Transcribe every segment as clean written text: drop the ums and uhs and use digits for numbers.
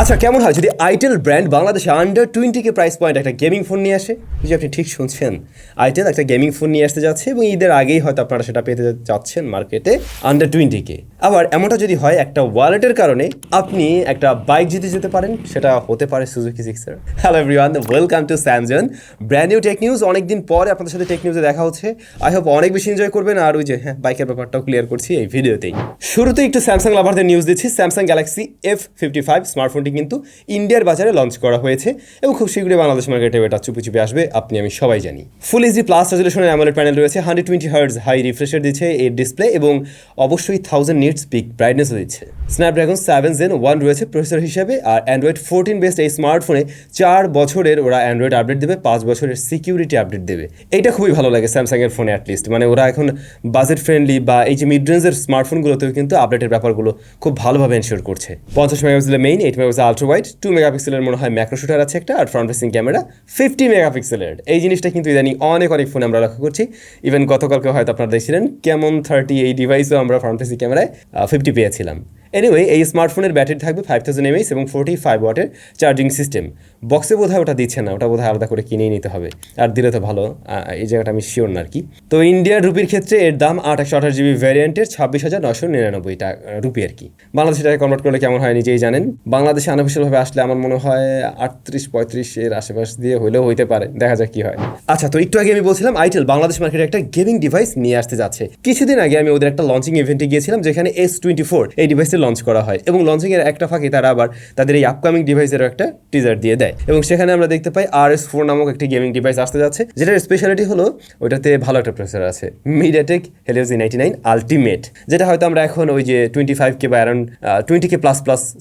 আচ্ছা, কেমন হয় যদি আইটেল ব্র্যান্ড বাংলাদেশে আন্ডার 20K প্রাইস পয়েন্ট একটা গেমিং ফোন নিয়ে আসে? যে আপনি ঠিক শুনছেন, আইটেল একটা গেমিং ফোন নিয়ে আসতে যাচ্ছে এবং ঈদের আগেই হয়তো আপনারা সেটা পেতে যাচ্ছেন মার্কেটে আন্ডার 20K। আবার এমনটা যদি হয় একটা ওয়ালেটের কারণে আপনি একটা বাইক জিতে যেতে পারেন, সেটা হতে পারে Suzuki Gixxer. Hello everyone, welcome to Samzone, brand new tech news. অনেকদিন পরে আপনাদের সাথে টেক নিউজে দেখা হচ্ছে। আই হোপ অনেক বেশি এনজয় করবেন। আর ওই যে বাইকের ব্যাপারটাও ক্লিয়ার করছি এই ভিডিওতেই। শুরুতে একটু স্যামসাং লাভারদের নিউজ দিচ্ছি। স্যামসাং গ্যালাক্সি F55 স্মার্টফোনটি কিন্তু ইন্ডিয়ার বাজারে লঞ্চ করা হয়েছে এবং খুব শীঘ্রই বাংলাদেশ মার্কেটে এটা চুপি চুপি আসবে, আপনি আমি সবাই জানি। ফুল এইচডি প্লাস রেজলিউশনের অ্যামোলেড প্যানেল রয়েছে, 120 হার্টজ হাই রিফ্রেশার দিচ্ছে এর ডিসপ্লে এবং অবশ্যই 1000 নিটস পিক ব্রাইটনেসও দিচ্ছে। স্ন্যাপড্রাগন 7 Gen 1 রয়েছে প্রসেসর হিসেবে। আর অ্যান্ড্রয়েড 14 বেসড এই স্মার্টফোনে 4 বছরের ওরা অ্যান্ড্রয়েড আপডেট দেবে, 5 বছরের সিকিউরিটি আপডেট দেবে। এইটা খুবই ভালো লাগে স্যামসাংয়ের ফোনে অ্যাটলিস্ট। মানে ওরা এখন বাজেট ফ্রেন্ডলি বা এই যে মিড রেঞ্জের স্মার্টফোনগুলোতেও কিন্তু আপডেটের ব্যাপারগুলো খুব ভালোভাবে এনশিওর করছে। 50 মেগাপিক্সেলের মেইন, 8 মেগাপিক্সেল আলট্রা ওয়াইড, 2 মেগাপিক্সেলের মনে হয় ম্যাক্রো শুটার আছে একটা, আর ফ্রন্ট ফেসিং ক্যামেরা 50 মেগাপিক্সেলের। এই জিনিসটা কিন্তু ইদানিং অনেক ফোনে আমরা লক্ষ্য করছি। ইভেন গতকালকে হয়তো আপনারা দেখছিলেন কেমন 30 এই ডিভাইসও আমরা ফ্রন্ট ফেসিং ক্যামেরায় 50 পেয়েছিলাম। এনিওয়ে, এই স্মার্টফোনের ব্যাটারি থাকবে 5000 mAh এবং 45 ওয়াটের চার্জিং সিস্টেম। বক্সে বোধহয় ওটা দিচ্ছে না, ওটা বোধহয় আলাদা করে কিনেই নিতে হবে, আর দিলে তো ভালো। এই জায়গাটা আমি শিওর না আর কি। তো ইন্ডিয়ার রুপির ক্ষেত্রে এর দাম 8/128GB ভ্যারিয়েন্টের 26,999 রুপি আর কি। বাংলাদেশে টাকা কনভার্ট করলে কেমন হয় নিজেই জানেন। বাংলাদেশে আনঅফিশিয়ালভাবে আসলে আমার মনে হয় 38-35 এর আশেপাশ দিয়ে হলেও হইতে পারে, দেখা যাক কি হয়। আচ্ছা, তো একটু আগে আমি বলছিলাম আইটেল বাংলাদেশ মার্কেটে একটা গেমিং ডিভাইস নিয়ে আসতে যাচ্ছে। কিছুদিন আগে আমি ওদের একটা লঞ্চিং ইভেন্টে গিয়েছিলাম যেখানে S24 এই ডিভাইসটি লঞ্চ করা হয় এবং লঞ্চিং এর একটা ফাঁকে তারা আবার তাদের এই আপকামিং ডিভাইসেরও একটা টিজার দিয়ে দেয় এবং সেখানে আমরা দেখতে পাই RS4 নামক একটি গেমিং ডিভাইস আসতে যাচ্ছে, যেটার স্পেশালিটি হলো ওইটাতে ভালো একটা প্রসেসর আছে, MediaTek Helio Z99 Ultimate, যেটা হয়তো আমরা এখন ওই যে 25K বা অ্যারাউন্ড 20K প্লাস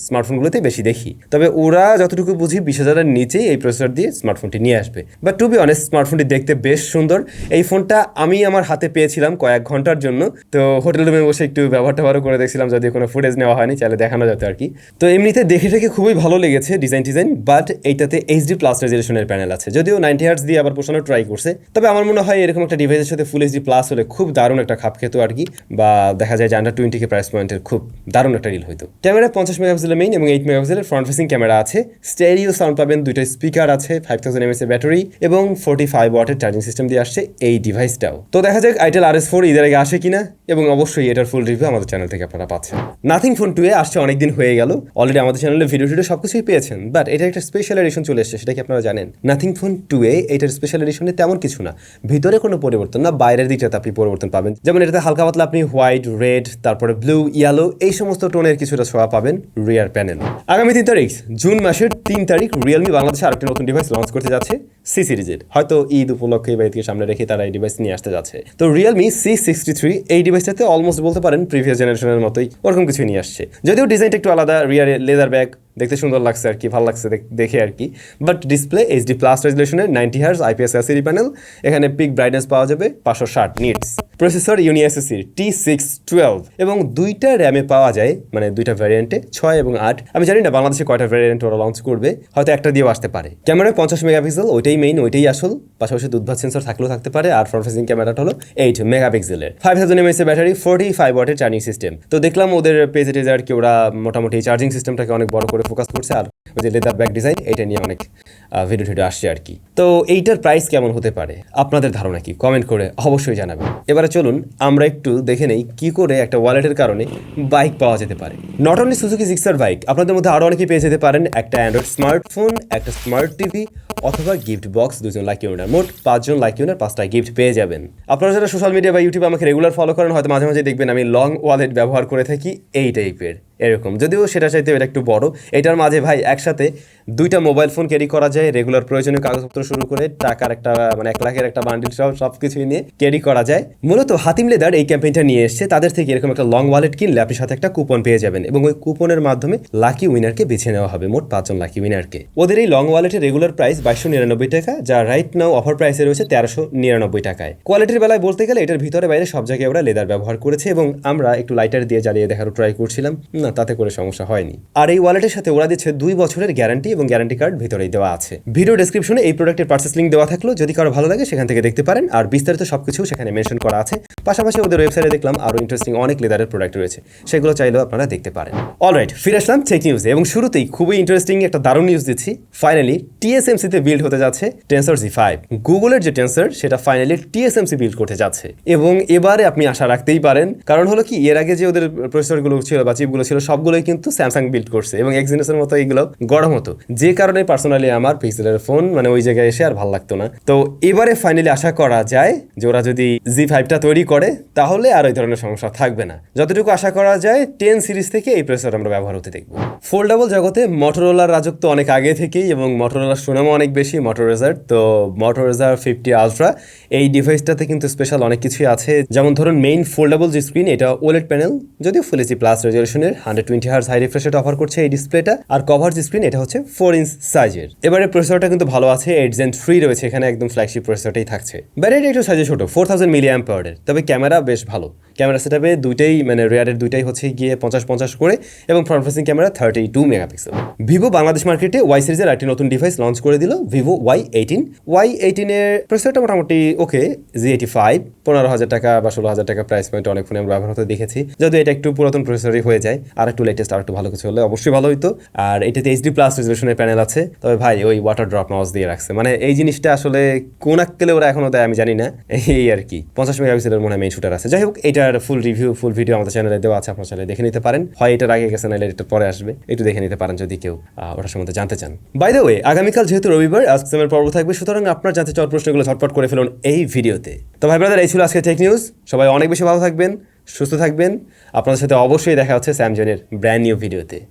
স্মার্টফোনগুলোতে বেশি দেখি। তবে ওরা যতটুকু বুঝি 20,000-এর নিচেই এই প্রসেসর দিয়ে স্মার্টফোনটি নিয়ে আসবে। বাট টু বি অনেস্ট, স্মার্টফোনটি দেখতে বেশ সুন্দর। এই ফোনটা আমি আমার হাতে পেয়েছিলাম কয়েক ঘন্টার জন্য, তো হোটেল রুমে বসে একটু ব্যবহারও করে দেখছিলাম, যদি কোনো ফুটেজ নেওয়া হয়নি চাইলে দেখানো যেত আর কি। তো এমনিতে দেখে খুবই ভালো লেগেছে ডিজাইন, বাট এইটাতে HD প্লাস রেজলিউশনের প্যানেল আছে, যদিও 90 হার্টজ দিয়ে আবার পোষানোর ট্রাই করছে। তবে আমার মনে হয় এরকম একটা ডিভাইসের সাথে ফুল HD প্লাস হলে খুব দারুণ একটা খাপ খেত আর কি, বা দেখা যায় যে আন্ডার 20K প্রাইস পয়েন্টের খুব দারুণ একটা ডিল হইতো। ক্যামেরা 50 মেগাপিক্সেলের মেইন এবং 8 মেগাপিক্সেলের ফ্রন্ট ফেসিং ক্যামেরা আছে, স্টেরিও সাউন্ড পাবেন, দুইটা স্পিকার আছে, 5000 mAh এর ব্যাটারি এবং 45 ওয়াটের চার্জিং সিস্টেম দিয়ে আসছে এই ডিভাইসটাও। তো দেখা যাক আইটেল RS4 ঈদের আগে আসে কিনা, এবং অবশ্যই এটার ফুল রিভিউ আমাদের চ্যানেল থেকে আপনারা পাচ্ছেন। নাথিং ফোন 2 আসছে অনেকদিন হয়ে গেল, অলরেডি আমাদের চ্যানেলে ভিডিও সবকিছুই পেয়েছেন, বাট এটা একটা স্পেশাল এডিশন চলে এসেছে, সেটা কি আপনারা জানেন? নাথিং ফোন 2 এটার স্পেশাল এডিশনে তেমন কিছু না, ভিতরে কোনো পরিবর্তন না, বাইরের দিকটাতে আপনি পরিবর্তন পাবেন। যেমন এটাতে হালকা পাতলা আপনি হোয়াইট, রেড, তারপরে ব্লু, ইয়েলো এই সমস্ত টোনের কিছুটা ছোঁয়া পাবেন রিয়ার প্যানেল। আগামী 3 তারিখ জুন মাসের 3 তারিখ রিয়েলমি বাংলাদেশে আরেকটি নতুন ডিভাইস লঞ্চ করতে যাচ্ছে, সি সিরিজের। হয়তো ঈদ উপলক্ষে বা ঈদকে সামনে রেখে তারা এই ডিভাইস নিয়ে আসতে যাচ্ছে। তো রিয়েলমি C63 এই ডিভাইসটাতে অলমোস্ট বলতে পারেন প্রিভিয়াস জেনারেশনের মতোই ওরকম কিছু নিয়ে আসছে, যদিও ডিজাইনটা একটু আলাদা, রিয়ারে লেদার ব্যাগ, দেখতে সুন্দর লাগছে আর কি, ভালো লাগছে দেখে আর কি। বাট ডিসপ্লে HD প্লাস রেজলিউশনের 90 হার্টজ IPS LCD প্যানেল, এখানে পিক ব্রাইটনেস পাওয়া যাবে 560 নিটস। প্রসেসর UniSoC T612 এবং দুইটা র্যামে পাওয়া যায়, মানে দুইটা ভ্যারিয়েন্টে 6 এবং 8। আমি জানি না বাংলাদেশে কয়টা ভ্যারিয়েন্ট ওরা লঞ্চ করবে, হয়তো একটা দিয়েও আসতে পারে। ক্যামেরায় 50 মেগাপিক্সেল, ওইটাই মেইন, ওইটাই আসল, পাশাপাশি দুধভাত সেন্সর থাকলেও থাকতে পারে। আর ফ্রন্ট ফেসিং ক্যামেরাটা হলো 8 মেগাপিক্সেলের, 5000 mAh ব্যাটারি, 45 ওয়াটের চার্জিং সিস্টেম। তো দেখলাম ওদের পেজে আর কি ওরা মোটামুটি চার্জিং সিস্টেমটাকে অনেক বড় করে ফোকাস করছে, আর ওই যে লেদার ব্যাক ডিজাইন এটা নিয়ে অনেক ভিডিও আসছে আর কি। তো এইটার প্রাইস কেমন হতে পারে, আপনাদের ধারণা কি, কমেন্ট করে অবশ্যই জানাবেন। এবারে চলুন আমরা একটু দেখে নেই কি করে একটা ওয়ালেটের কারণে বাইক পাওয়া যেতে পারে। Not only Suzuki Gixxer bike, আপনাদের মধ্যে আরও অনেকেই পেয়ে যেতে পারেন একটা অ্যান্ড্রয়েড স্মার্টফোন, একটা স্মার্ট টিভি অথবা গিফট বক্স, 2জন লাকি উইনার, মোট 5জন লাকি উইনার 5টা গিফট পেয়ে যাবেন। আপনারা যারা সোশ্যাল মিডিয়া বা ইউটিউবে আমাকে রেগুলার ফলো করেন, হয়তো মাঝে মাঝে দেখবেন আমি লং ওয়ালেট ব্যবহার করে থাকি এই টাইপের, এরকম, যদিও সেটা চাইতে এটা একটু বড়। এটার মাঝে ভাই একসাথে 2টা মোবাইল ফোন ক্যারি করা যায়, রেগুলার প্রয়োজনীয় কাগজপত্র শুরু করে টাকার একটা মানে 1 লাখের একটা বান্ডিল সব কিছুই নিয়ে ক্যারি করা যায়। মূলত হাতিম লেদার এই ক্যাম্পেইনটা নিয়ে এসছে, তাদের থেকে এরকম একটা লং ওয়ালেট কিনলে আপনি সাথে একটা কুপন পেয়ে যাবেন এবং ওই কুপনের মাধ্যমে লাকি উইনারকে বেছে নেওয়া হবে, মোট 5জন লাকি উইনারকে। ওদের এই লং ওয়ালেটের রেগুলার প্রাইস 2299 টাকা, যা রাইট নাও অফার প্রাইসে রয়েছে 1399 টাকায়। কোয়ালিটির বেলায় বলতে গেলে এটার ভিতরে বাইরে সব জায়গায় ওরা লেদার ব্যবহার করেছে এবং আমরা একটু লাইটার দিয়ে জ্বালিয়ে দেখারও ট্রাই করছিলাম, না তাতে করে সমস্যা হয়নি। আর এই ওয়ালেটের সাথে ওরা দিচ্ছে 2 বছরের গ্যারান্টি এবং গ্যারান্টি কার্ড ভিতরেই দেওয়া আছে। ভিডিও ডেসক্রিপশনে এই প্রোডাক্টের পার্চেস লিঙ্ক দেওয়া থাকলো, যদি কারো ভালো লাগে সেখান থেকে দেখতে পারেন। আর বিস্তারিত সবকিছু সেখানে মেনশন করা আছে। পাশাপাশি ওদের ওয়েবসাইটে দেখলাম আরও ইন্টারেস্টিং অনেক লেদারের প্রোডাক্ট রয়েছে, সেগুলো চাইলেও আপনারা দেখতে পারেন। অলরাইট, ফিরে আসলাম টেক নিউজে এবং শুরুতেই খুবই ইন্টারেস্টিং একটা দারুণ নিউজ দিচ্ছি। ফাইনালি টিএসএমসিতে বিল্ড হতে যাচ্ছে টেন্সর Z5। গুগলের যে টেন্সর সেটা ফাইনালি টিএসএমসি বিল্ড করতে যাচ্ছে এবং এবারে আপনি আশা রাখতেই পারেন, কারণ হলো কি এর আগে যে ওদের প্রসেসরগুলো ছিল বা চিপগুলো ছিল সবগুলোই কিন্তু স্যামসাং বিল্ড করছে এবং এক্সিনোসের মতো এইগুলো গরম হতো, যে কারণে পার্সোনালি আমার পিক্সেলের ফোন মানে ওই জায়গায় এসে আর ভালো লাগতো না। তো এবারে ফাইনালি আশা করা যায় যে ওরা যদি Z5টা তৈরি করে তাহলে আর ওই ধরনের সমস্যা থাকবে না। যতটুকু আশা করা যায় 10 সিরিজ থেকে এই প্রসেসর আমরা ব্যবহার হতে দেখব। ফোল্ডেবল জগতে মটোরোলার রাজত্ব অনেক আগে থেকেই এবং মটোরোলার সুনামও অনেক বেশি। মটোরেজার তো মটোরেজার 50 আলট্রা এই ডিভাইসটাতে কিন্তু স্পেশাল অনেক কিছুই আছে, যেমন ধরুন মেইন ফোল্ডেবল যে স্ক্রিন এটা ওলেড প্যানেল, যদিও ফুল এইচডি প্লাস রেজলিউশনের 120 hertz high refresh rate offer করছে এই ডিসপ্লেটা। আর কভার যে স্ক্রিন এটা হচ্ছে 4 ইঞ্চ সাইজের। এবারে প্রসেসরটা কিন্তু ভালো আছে, 8 Gen 3 রয়েছে এখানে, একদম ফ্ল্যাগশিপ প্রসেসরটাই থাকছে। ব্যাটারিটা একটু সাইজে ছোট, 4000 mAh, তবে ক্যামেরা বেশ ভালো। ক্যামেরা সেটআপে দুইটাই মানে রিয়ারের দুইটাই হচ্ছে গিয়ে 50-50 করে এবং front facing camera 32 megapixel. Vivo Bangladesh মার্কেটে ওয়াই সিরিজের একটি নতুন ডিভাইস লঞ্চ করে দিল, ভিভো Y18 এর প্রসেসরটা মোটামুটি ওকে, Z85 15,000 টাকা বা 16,000 টাকা প্রাইস পয়েন্টে অনেক ফোনে আমরা ব্যবহার হতে দেখেছি, যদি এটা একটু পুরাতন প্রসেসরই হয়ে যায়, আর একটু লেটেস্ট আর একটু ভালো কিছু হলে অবশ্যই ভালো হইতো। আর এটাতে এইচডি প্লাস রেজলিউশনের প্যানেল আছে, তবে ভাই ওই ওয়াটার ড্রপ মাউস দিয়ে রাখছে, মানে এই জিনিসটা আসলে কোন আক্কেলে ওরা এখনো দেয় আমি জানি না, এই আর কি। 50 মেগাপিক্সেলের মনে হয় মেইন শুটার আছে। যাই হোক, এটার ফুল রিভিউ ফুল ভিডিও আমাদের চ্যানেলে দেওয়া আছে, আপনার চ্যানেলে দেখে নিতে পারেন। হয় এটার আগে গেছে, নাহলে এটার পরে আসবে, একটু দেখে নিতে পারেন যদি কেউ ওটার সম্বন্ধে জানতে চান। বাই দ্য ওয়ে, আগামীকাল যেহেতু রবিবার আজকের পর্ব থাকবে, সুতরাং আপনার জানতে চাওয়ার প্রশ্নগুলো ঝটপট করে ফেলুন এই ভিডিওতে। তো ভাই ব্রাদার, এই ছিল আজকে টেক নিউজ। সবাই অনেক বেশি ভালো থাকবেন, সুস্থ থাকবেন। আপনাদের সাথে অবশ্যই দেখা হচ্ছে স্যামজনের ব্র্যান্ড নিউ ভিডিওতে।